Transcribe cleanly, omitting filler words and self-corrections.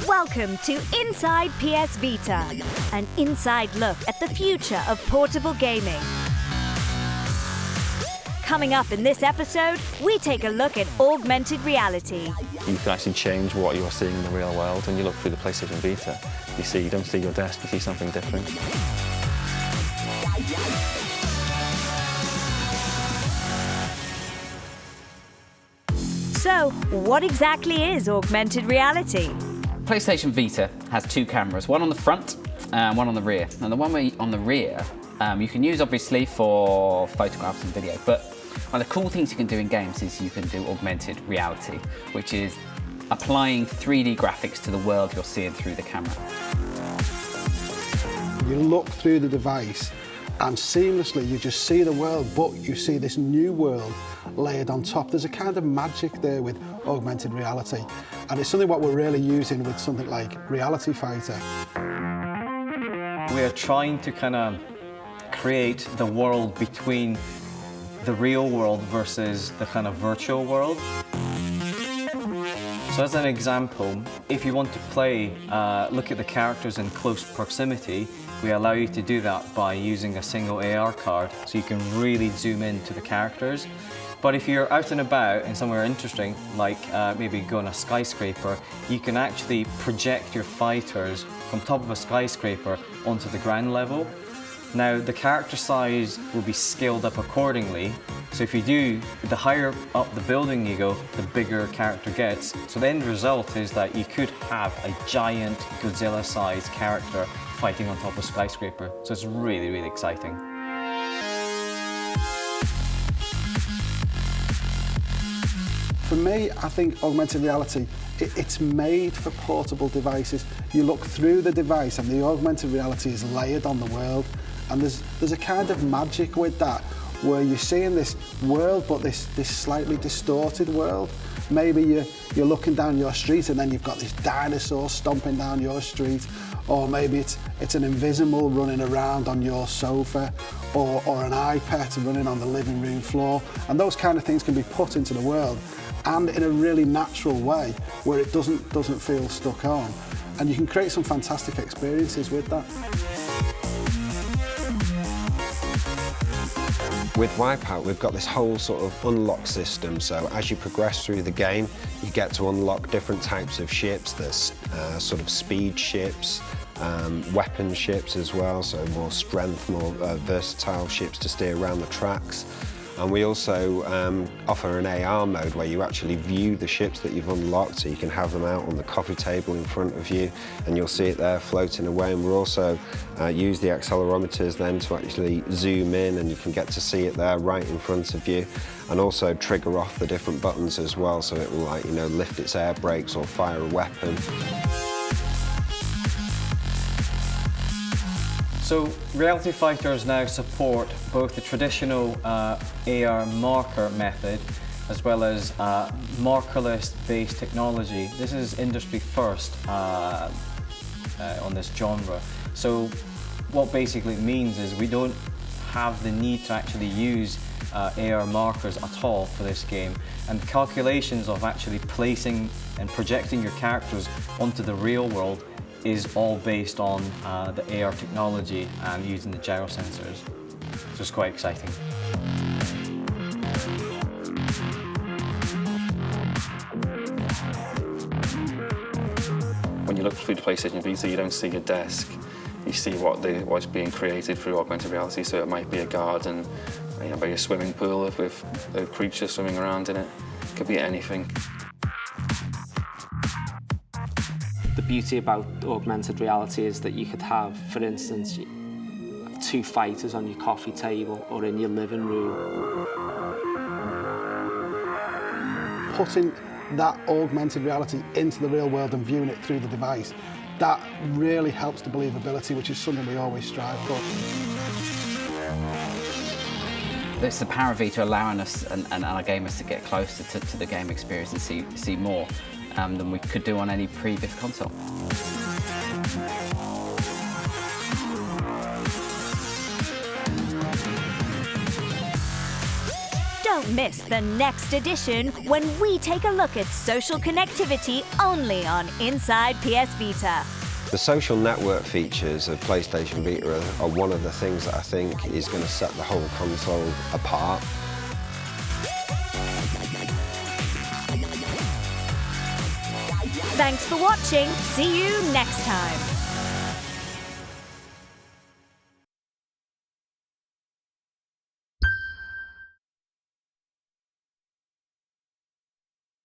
Welcome to Inside PS Vita, an inside look at the future of portable gaming. Coming up in this episode, we take a look at augmented reality. You can actually change what you're seeing in the real world. When you look through the PlayStation Vita, you don't see your desk, you see something different. So, what exactly is augmented reality? PlayStation Vita has two cameras, one on the front and one on the rear. And the one on the rear, you can use obviously for photographs and video, but one of the cool things you can do in games is you can do augmented reality, which is applying 3D graphics to the world you're seeing through the camera. You look through the device and seamlessly you just see the world, but you see this new world layered on top. There's a kind of magic there with augmented reality, and it's something what we're really using with something like Reality Fighter. We are trying to kind of create the world between the real world versus the kind of virtual world. So as an example, if you want to play, look at the characters in close proximity, we allow you to do that by using a single AR card, so you can really zoom into the characters. But if you're out and about and somewhere interesting, like maybe go on a skyscraper, you can actually project your fighters from top of a skyscraper onto the ground level. Now, the character size will be scaled up accordingly. So if you do, the higher up the building you go, the bigger character gets. So the end result is that you could have a giant Godzilla-sized character fighting on top of a skyscraper. So it's really, really exciting. For me, I think augmented reality, it's made for portable devices. You look through the device and the augmented reality is layered on the world. And there's a kind of magic with that, where you're seeing this world, but this slightly distorted world. Maybe you're looking down your street and then you've got this dinosaur stomping down your street, or maybe it's an invisible running around on your sofa, or an iPad running on the living room floor. And those kind of things can be put into the world, and in a really natural way, where it doesn't feel stuck on. And you can create some fantastic experiences with that. With Wipeout, we've got this whole sort of unlock system, so as you progress through the game, you get to unlock different types of ships. There's sort of speed ships, weapon ships as well, so more strength, more versatile ships to steer around the tracks. And we also offer an AR mode where you actually view the ships that you've unlocked, so you can have them out on the coffee table in front of you and you'll see it there floating away. And we'll also use the accelerometers then to actually zoom in, and you can get to see it there right in front of you, and also trigger off the different buttons as well, so it will, like, you know, lift its air brakes or fire a weapon. So Reality Fighters now support both the traditional AR marker method as well as markerless-based technology. This is industry first on this genre. So what basically it means is we don't have the need to actually use AR markers at all for this game, and the calculations of actually placing and projecting your characters onto the real world is all based on the AR technology and using the gyro sensors. So it's quite exciting. When you look through the PlayStation Vita, you don't see your desk. You see what's being created through augmented reality. So it might be a garden, maybe a swimming pool with a creature swimming around in it. It could be anything. The beauty about augmented reality is that you could have, for instance, two fighters on your coffee table or in your living room. Putting that augmented reality into the real world and viewing it through the device, that really helps the believability, which is something we always strive for. It's the power of Vita allowing us and our gamers to get closer to the game experience and see more than we could do on any previous console. Don't miss the next edition when we take a look at social connectivity only on Inside PS Vita. The social network features of PlayStation Vita are one of the things that I think is going to set the whole console apart. Thanks for watching. See you next time.